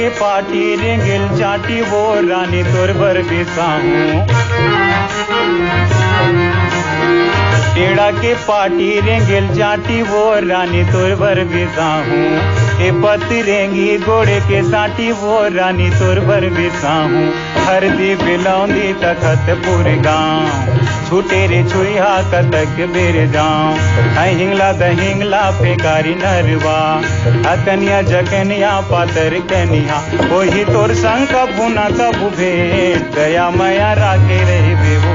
के पाटी रेंगेल चाटी वो रानी तोर बर बिसाहूं। टेढ़ा के पाटी रेंगेल चाटी वो रानी तोर बर बिसाहूं। ए पति रेंगी घोड़े के साटी वो रानी तोर बर बिसाहूं। हरदी बिलौंदी तखत पूर गाँव छूटे रे छुईहा कतक बेर जाऊं। हिंगला दहिंगला फेकारी नरवा अकनिया जकनिया पातर कनिया वही तोर संग कबू न कबू भेंट दया माया राखे रहे बेवो।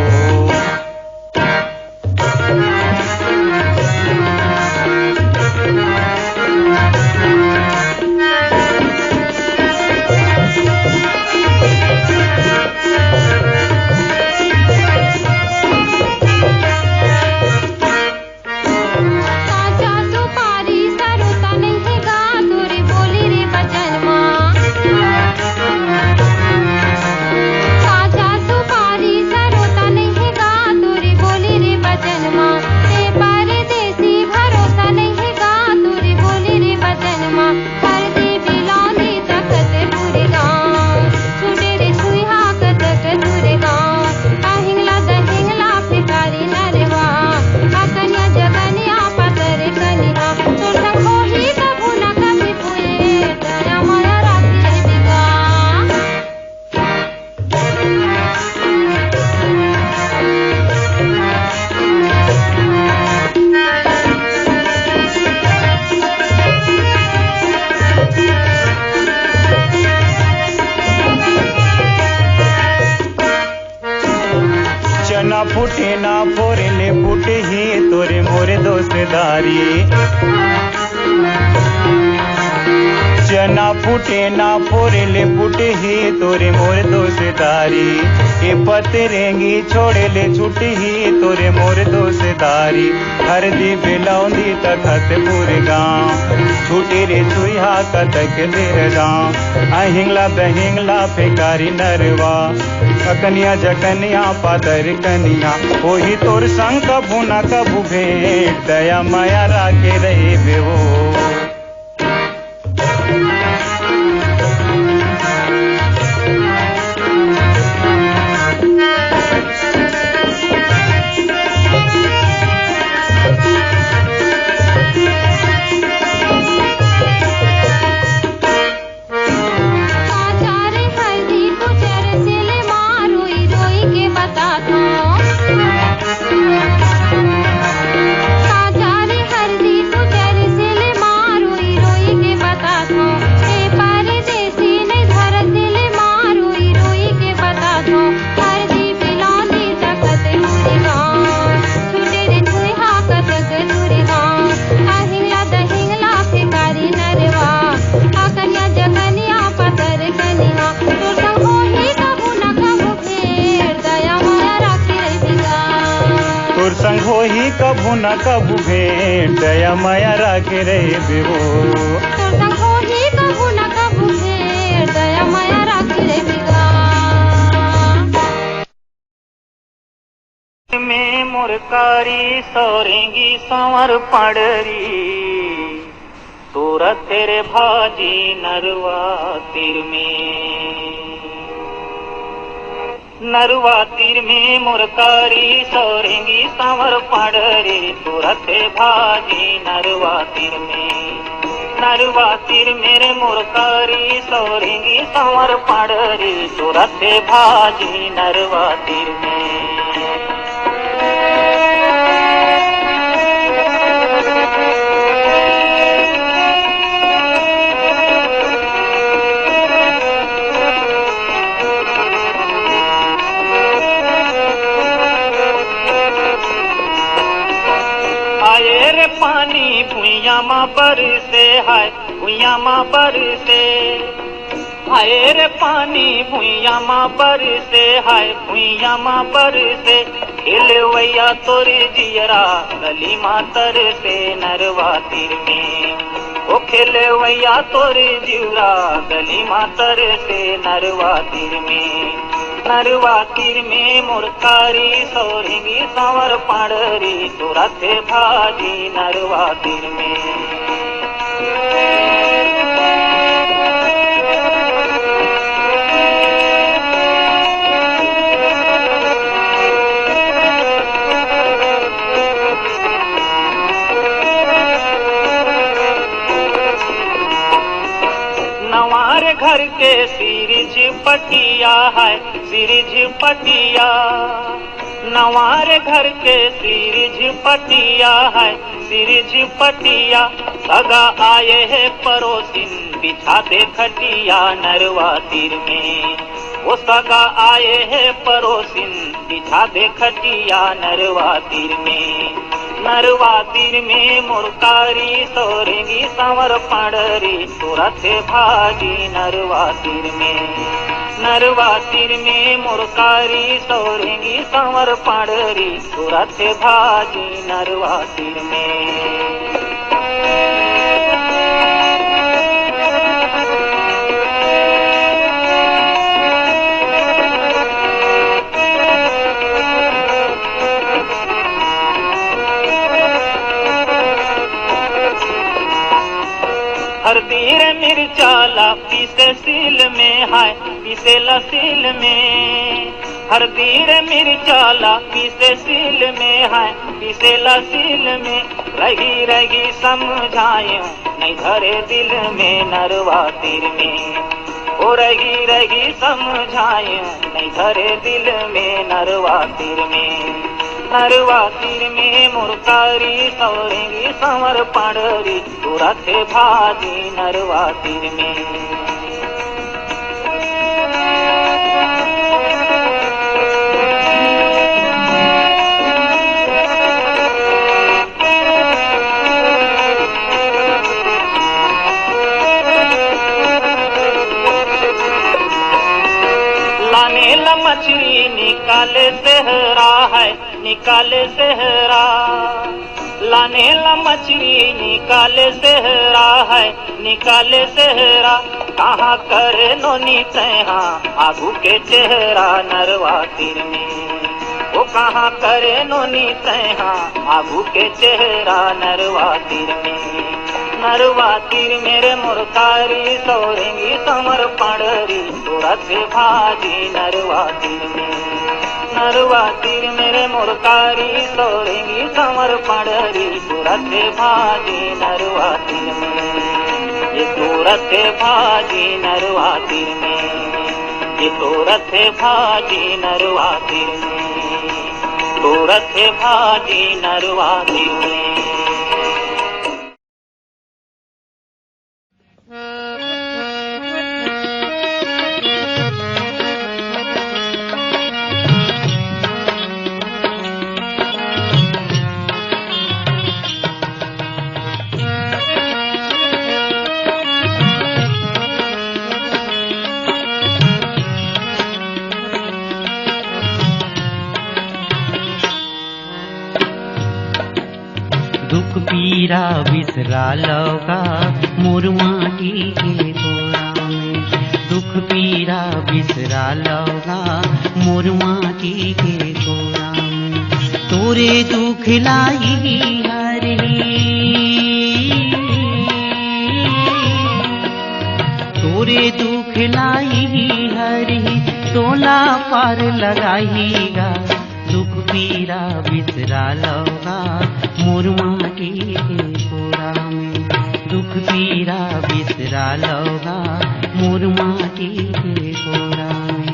ना फूटे ना फोरेले फूटे ही तोरे मोरे दोस्तदारी। चना फूटे ना फोरेले फूटे ही तोरे मोरे दोस्तदारी। ए पतरेंगी छोड़े ले छुट्टी ही तोरे मोरे दोस्तदारी। हरदी बिलौंदी तखत पूरे गाँव छूटे रे छुईहा कतक देर गाँव। हिंगला दहिंगला फेकारी नरवा अकनिया जकनिया पातर कनिया वही तोर संग कबू न कबू भेंट दया माया राखे रहे बेवो। संग हो ही कबू न कबू भेंट दया माया राखे रहे बेवो। तोर संग हो ही कबू न कबू भेंट दया माया राखे रहे बेगा। में मुरकारी सोरेंगी सांवर पड़री तोरा तेरे भाजी नरवा तीर में मुरकारी सोरेंगी सांवर पड़री तोरा ते भाजी नरवा तीर मेरे मुरकारी सोरेंगी सांवर पड़री तोरा ते भाजी नरवा तीर में। पानी भुइया माँ बरसे हाय भुइया माँ बरसे हाय रे पानी भुइया माँ बरसे हाय भुइया माँ बरसे खिलवैया तोरे जियरा गली माँ तरसे नरवा तीर में ओ खिलवैया तोरे जियरा गली माँ तरसे नरवा तीर में मुरकारी सोरेंगी सांवर पाड़री तोरा ते भाजी नरवा तीर में। पटिया है सिरिझ पटिया, नवारे घर के सिरिझ पटिया है सिरिझ पटिया। सगा आए है पड़ोसिन बिछा दे खटिया नरवा तीर में, वो सगा आए है पड़ोसिन बिछा दे खटिया नरवा तीर में। नरवा तीर में मुरकारी सोरेंगी संवर पड़री तुरंत भागी नरवा तीर में। नरवा तीर में मुरकारी सोरेंगी संवर पड़री तुरंत भागी नरवा तीर में। हरदीर मिर्चाला पीसे सील में है पीसे लसील में। हरदीर मिर्चाला पीसे सील में है पीसे लसील में। रही रही समझाए नहीं धरे दिल में नरवा तीर में, ओ रही रही समझाए नहीं धरे दिल में नरवा तीर में। नरवा तीर में मुरकारी सौरेंगी संवर पड़री तुरंत भागी नरवा तीर में। लाने ला मछली निकाले सेहरा है निकाले सेहरा। लाने ला मछली निकाले सेहरा है निकाले सेहरा। कहाँ करे नोनी तैहा आगू के चेहरा नरवा तीर में, वो कहाँ करे नोनी तैहा आगू के चेहरा नरवा तीर में। नरवा तीर मेरे मुरकारी सौरेंगी समर पड़री तुरंत भागी नरवा तीर में। नरवा तीर मेरे मुरकारी सौरेंगी समर पड़री तुरंत भागी नरवा तीर में। ये तुरंत भागी नरवा तीर में, ये तुरंत भागी नरवा तीर में, तुरंत भागी नरवा तीर में। दुख पीरा बिसरा लौका मोर माटी के गोरा में। दुख पीरा बिसरा लौका मोर माटी के गोरा में। तोरे दुख लाई हरे तोरे दुख लाई हरे तोला पार लगाईगा। दुख पीरा बिसरा लौका मोर माटी के गोरा में। दुख पीरा बिसरा लौका मोर माटी के गोरा में।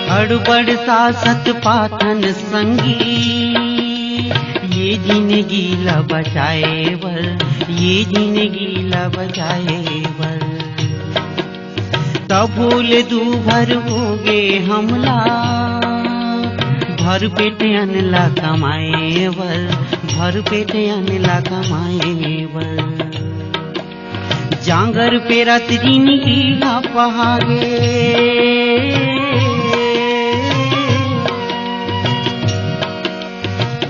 हड़बड़ सासत पाथन संगी ये जिंदगी ला बचाए बर, ये जिंदगी ला बचाए बर। तब बोले दू भर हो गे हमला भर पेट अनला कमाए बर, भर पेट अनला कमाए बर। जांगर पे रत जिंदगी ला पहागे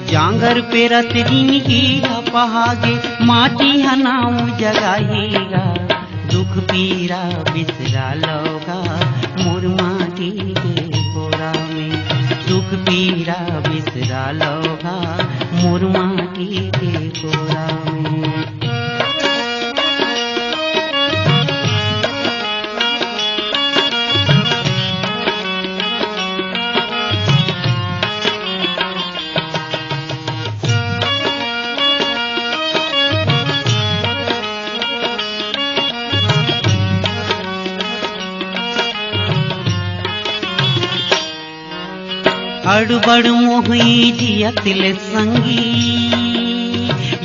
जांगर पे रत जिंदगी ला पहागे माटी हनाऊ जगाईगा। दुख पीरा बिसरा लौका मोर माटी के गोरा में। दुख पीरा बिसरा लौका मोर माटी के कोरा में। अड़बड़ मोही जियतिल संगी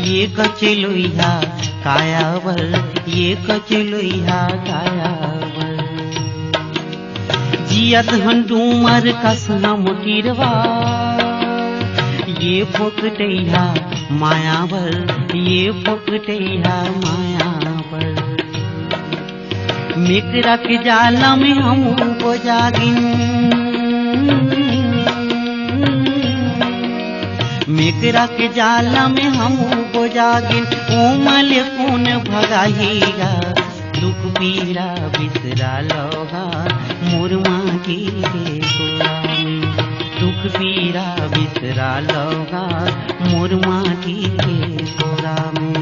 ये कचलोइहा कायावर, ये कचलोइहा कायावर। जियत हन डूमर कसना मोटिरवा ये फोकटैहा मायावर, ये फोकटैहा मायावर। मित्रा के जाला में हम को जागिन, मित्रा के जाला में हम को जागिन। कोमल कौन भगाहीगा दुख पीरा बिसरा लोगा मोर माटी के कोरा में। दुख पीरा बिसरा लोगा मोर माटी के कोरा में।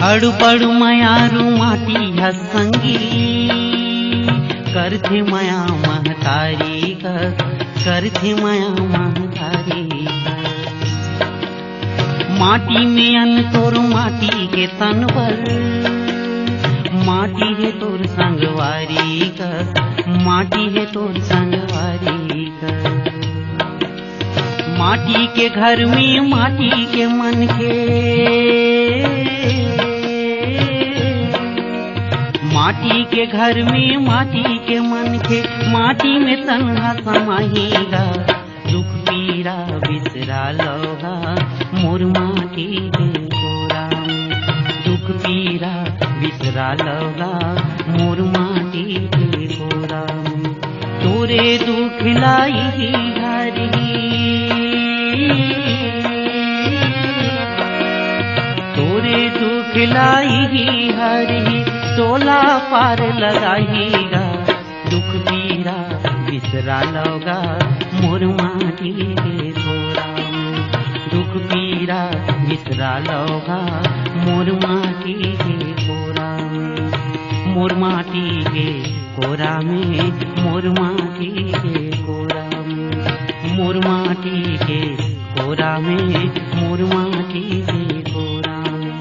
अड़बड़ मयारू माटी हसंगी करथे मया महतारी का, करथे मया महतारी का। माटी में अन तोर माटी के तनवर, माटी है तोर संगवारी का, माटी है तोर संगवारी का। माटी के घर में माटी के मन के, माटी के घर में माटी के मन के। माटी में तन्हा समाहीगा दुख पीरा बिसरा लोगा मोर माटी के कोरा में। दुख पीरा बिसरा लोगा मोर माटी के कोरा में। तोरे दुख लाई हरी, तोरे दुख लाई हरी तोला पार लगाहीगा दुख पीरा बिसरा लोगा मोर माटी के कोरा में। दुख पीरा बिसरा लोगा मोर माटी के कोरा में। मोर माटी के कोरा में, मोर माटी के कोरा में। मोर माटी के कोरा में, मोर माटी के कोरा में।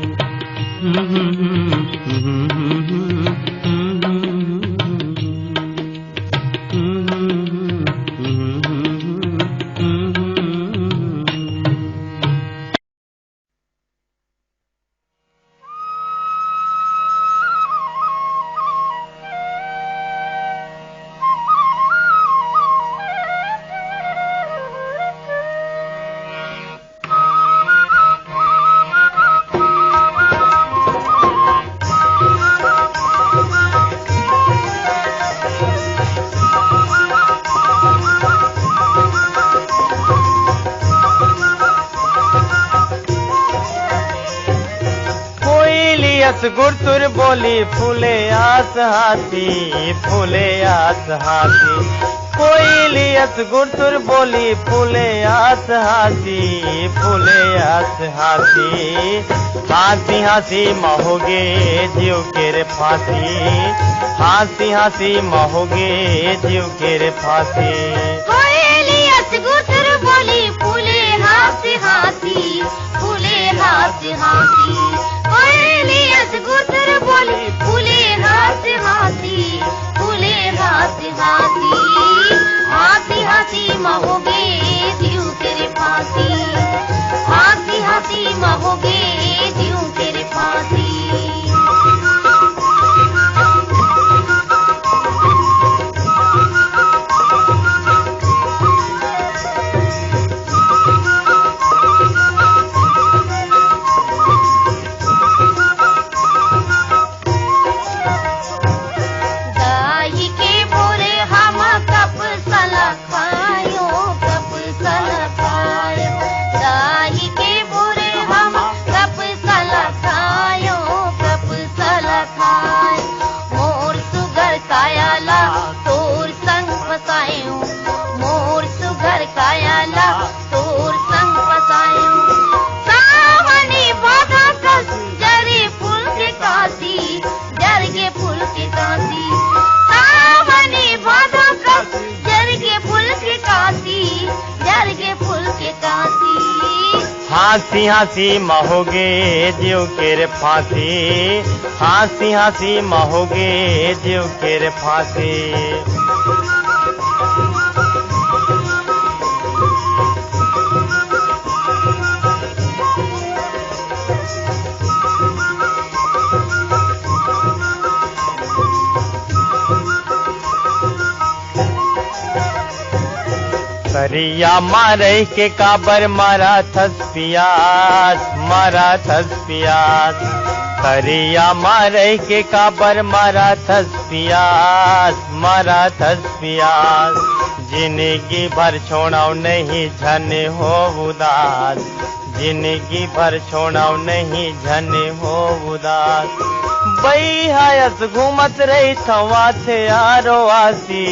गुरतुर बोली फूले आस हाथी, फूले आस हाथी। कोयलियस गुरतुर बोली फूले आस हाथी, फूले आस हाथी। हाथी हाथी महोगे जीव के रे फांसी, हाथी हाथी महोगे जीव के रे फांसी। कोयलियस गुरतुर बोली फूले हाथी हाथी, फूले हाथी हाथी। कोयलियस गुरतुर बोली फूले हाथी हाथी, फूले हाथी हाथी। हाथी हाथी महोगे जीव तेरे फांसी, हाथी हाथी महोगे जीव तेरे फांसी। खायो कप सल खायो दाही के बुरे हम कप सल खायो कप सल खायो मोर सुगर कायाला तोर संग फसायो मोर सुगर कायाला तोर संग फसायो सावनी बाधा कस जरे फूल के कासी जर के फूल के कासी सावनी बाधा कस जर के फूल के कासी जर के फूल के कासी हंसी हंसी महोगे जीव केर फांसी हंसी हंसी महोगे जीव केर फांसी करिया मारे के काबर मारा थस पियास करिया मारे के काबर मारा थस पियास जिंदगी भर छोड़ाओ नहीं झन हो उदास जिंदगी भर छोड़ाओ नहीं झन हो उदास बई हायस घूमत रही थवा थे यारो आसी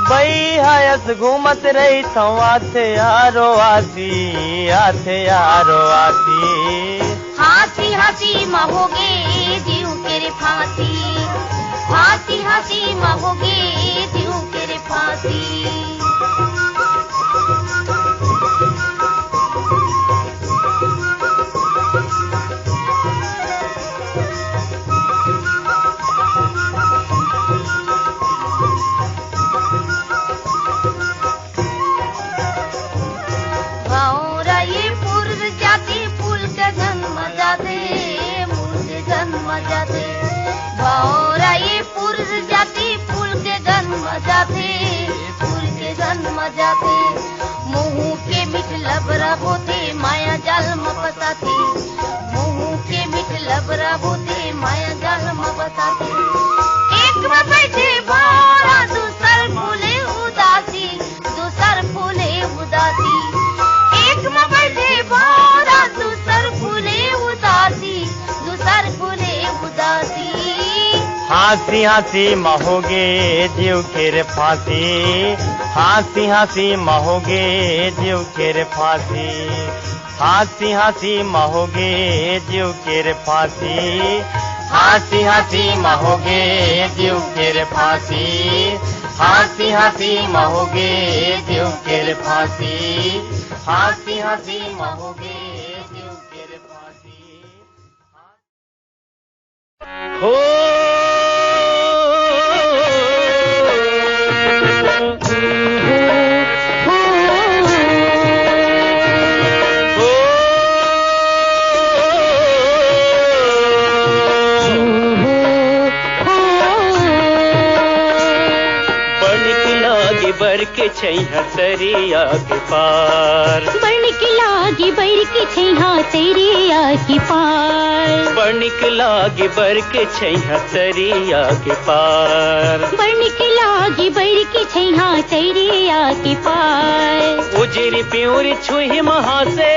बई हायस घूमत रही थवा थे यारो आसी हंसी हंसी महोगे जीव केरे फांसी हंसी हंसी महोगे जीव केरे फांसी भावरा ये पुरुष जाति फूल के जन्म जाते मुँह के मिठ लबरा होते माया जाल में फसाते मुँह के मिठ लबरा होते माया जाल में फसाते एक में बैठे भावरा दूसर फूले उदासी एक में बैठे भावरा दूसर फूले उदासी हंसी हंसी महोगे जीव केर फांसी हंसी हंसी महोगे जीव केर फांसी हंसी हंसी महोगे जीव केर फांसी हंसी हंसी महोगे जीव केर फांसी हंसी हंसी महोगे जीव केर फांसी हंसी हंसी महोगे जीव केर फांसी हो बर के छैया तरिया के पार बनिक लागी बर के छैया तरिया के पार बनिक लागी बर के छैया तरिया के पार बनिक लागी बर के छैया तरिया के पार उजरी प्यूरी छुही महासे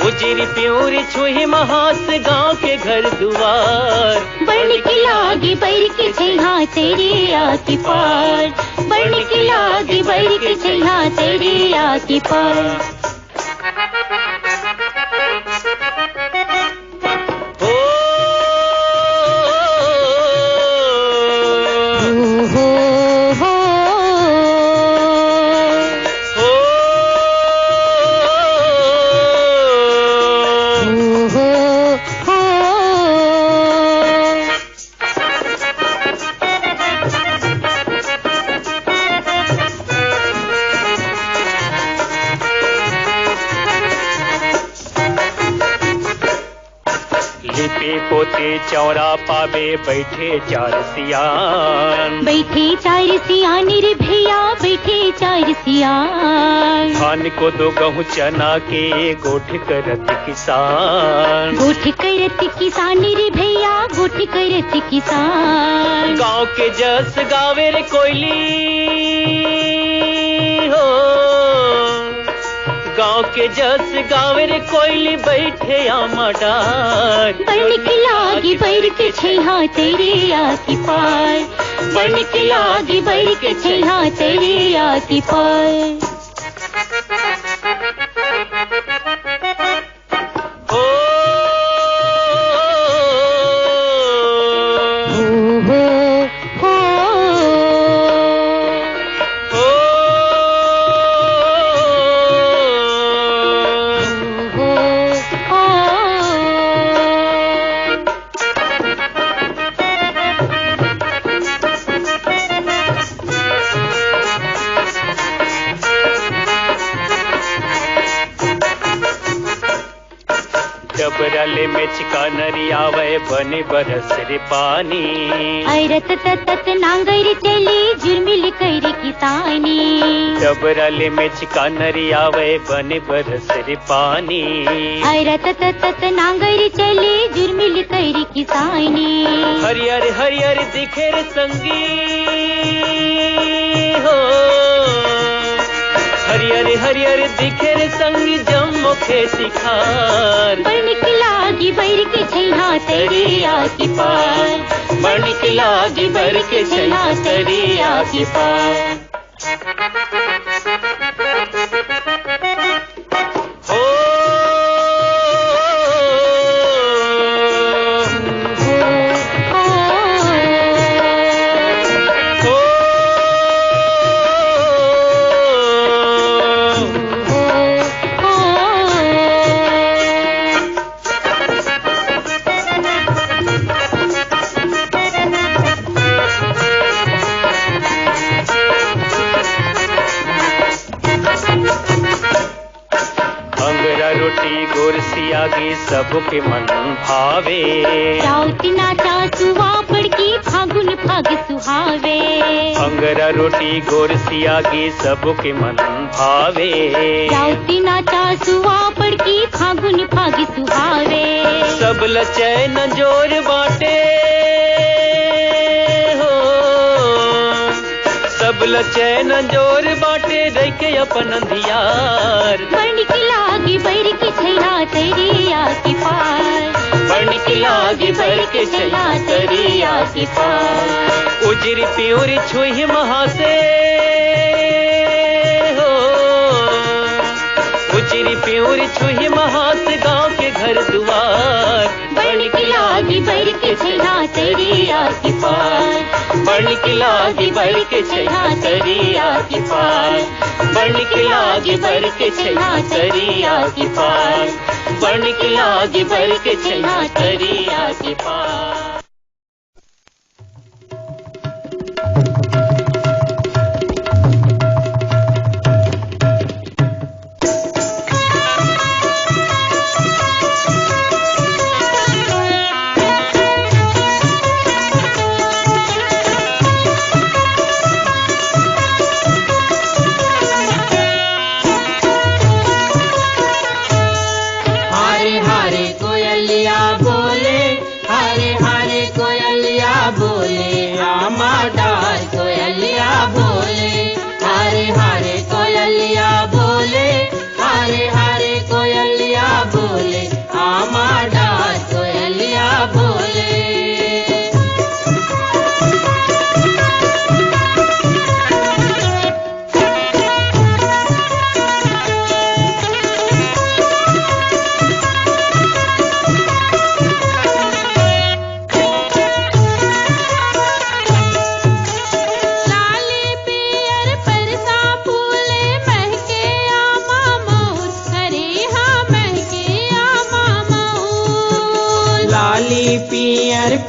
उजरी प्यूरी छुही महास गांव के घर दुआर बनिक लागी बर के छैया तरिया के पार बनिक लागी बर के छैया तरिया के पार मोरा पावे बैठे चार सियान। बैठे चार सियान रे भैया बैठे चार सियान। खान को दो गहूँ चना के गोठ करत किसान। गोठ करत किसान रे भैया गोठ करत किसान। गाँव के जस गावे रे कोयली हो, गाँव के जस गावे रे कोयली बैठे आमा डार। बन के लागी बैर के छैहा तेरे आकी पार। बन के लागी बैर के छैहा तेरे आकी पार। डबरले में चिका नरी आवे बने बरस रे पानी। ऐरत तत नांगर चली जुर्मिल कर किसानी। डबरले में चिका नरी आवे बने बरस रे पानी। ऐरत तत नांगर चली जुर्मिल कर किसानी। हरियर हरियर दिखे रे संगी हो, हरियर हरियर दिखे रे संगी जम्मो खेती खार। बन के लागी बैर के छैहा तेरे आकी पार। बन के लागी बैर के छैहा तेरे आकी पार। गोरसियागी सबके मन भावे। राउत नाचा सुहा पड़की फागुन फाग सुहावे। अंगरा रोटी गोरसियागी सबके मन भावे। राउत नाचा सुहा पड़की फागुन फाग सुहावे। सब लचैन जोर बाटे हो, सब लचैन जोर बाटे रखे अपन अंधियार। बन के लागी बैर के छैहा तेरे आकी पार। बन के लागी बैर के छैहा तेरे आकी पार। उजरी प्योरी छुही महासे हो, उजरी प्योरी छुही महास गाँव के घर दुआर। बन के लागी बैर के छैहा तेरे आकी पार। बन के लागी बैर के छैहा तेरे आकी पार। बन के लागी बैर के छैहा तेरे आकी पार। बन के लागी बैर के छैहा तेरे आकी पार।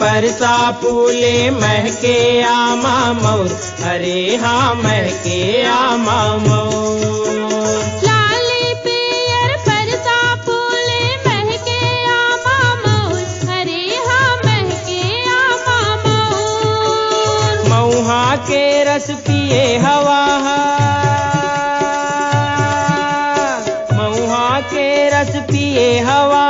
परसा फूले महके आमा मोर। अरे हाँ महके आमा मोर। लाली पियर परसा फूले महके आमा मोर। अरे हाँ महके रस पिए हवा, मऊहा के रस पिए हवा,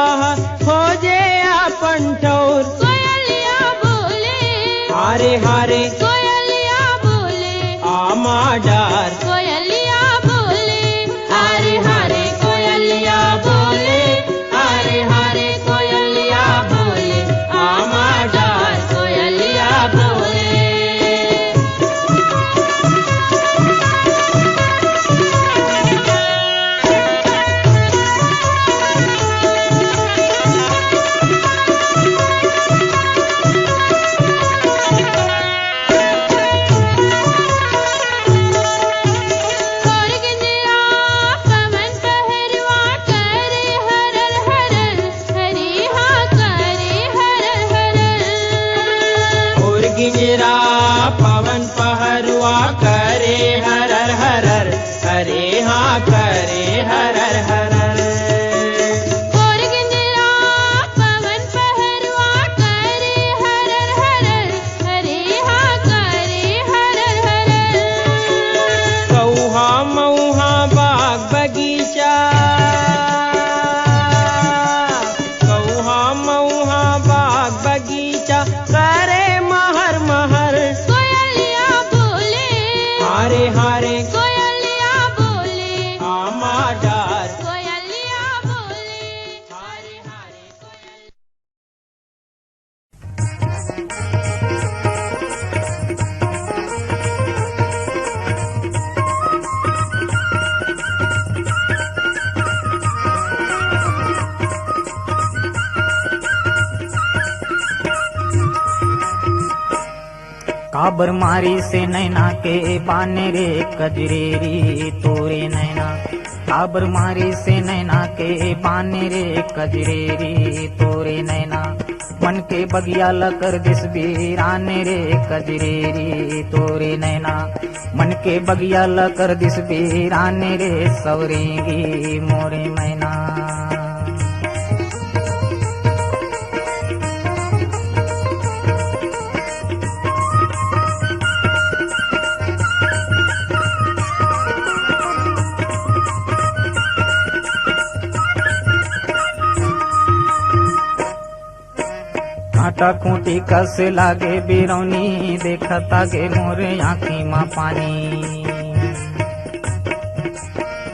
खोजे अपन ठौर। कोयलिया बोले, हारे हारे कोयलिया बोले, आमा डार। कोयलिया बोले, हारे हारे कोयलिया बोले, हारे हारे कोयलिया बोले, आमा डार कोयलिया बोले। गिंजरा पवन पहरुआ करे हरर हरर, हरे हाँ करे हरर हरर। और गिंजरा पवन पहरुआ करे हरर हरर, हरे हाँ करे हरर हरर। कौहा मऊहा बाग बगीचा, कौहा मऊहा बाग बगीचा करे महर महर। कोयलिया बोले, हारे हारे कोयलिया बोले, आमा डार। कोयलिया बोले, हारे हारे कोयल। काबर मारी से नैना के बाने रे कजरेरी तोरे नैना, काबर मारी से नैना के बाने रे कजरेरी तोरे नैना। मन के बगिया लकर दिस बीराने रे कजरेरी तोरे नैना, मन के बगिया लकर दिस बीराने रे सवरेंगी मोरे मैना। कांटा खूंटी कस लागे बिरौनी, देखता गे मोरे आँखी माँ पानी।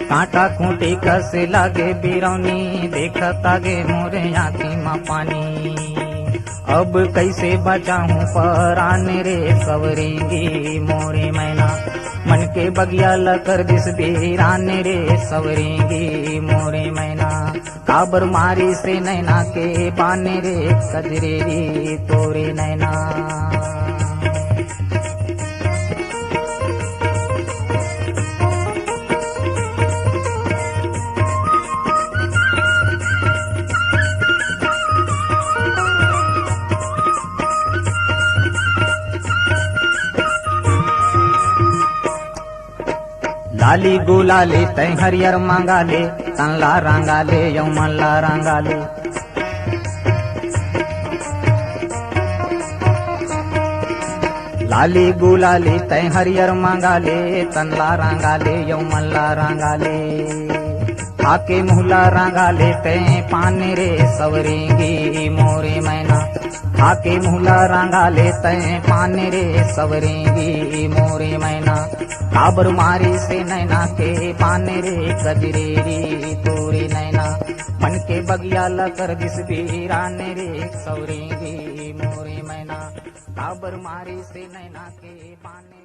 कांटा खूंटी कस लागे बिरौनी, देखता गे मोरे आँखी माँ पानी। अब कैसे बचाऊं पराने रे सवरेंगी मोरे मैना, मन के बगिया लकर दिस बीराने रे सवरेंगी मोरे मैना। काबर मारी से नैना के बाने रे कजरेरी तोरे नैना। लाली गुलाले तै हरियर मांगाले, तनला रंगाले यौमला रंगाले। लाली गुलाले तै हरियर मांगाले, तनला रंगाले यौमला रंगाले। आके मुहला रंगाले तै पाने रे सवरेंगी मोरे मैना, आके मुहला रंगाले तै पाने रे सवरेंगी मोरे मैना। काबर मारी से नैना के पाने रे कजरेरी तोरे नैना, मन के बगिया लकर दिस बीराने रे सवरेंगी मोरे मैना। काबर मारी से नैना के पाने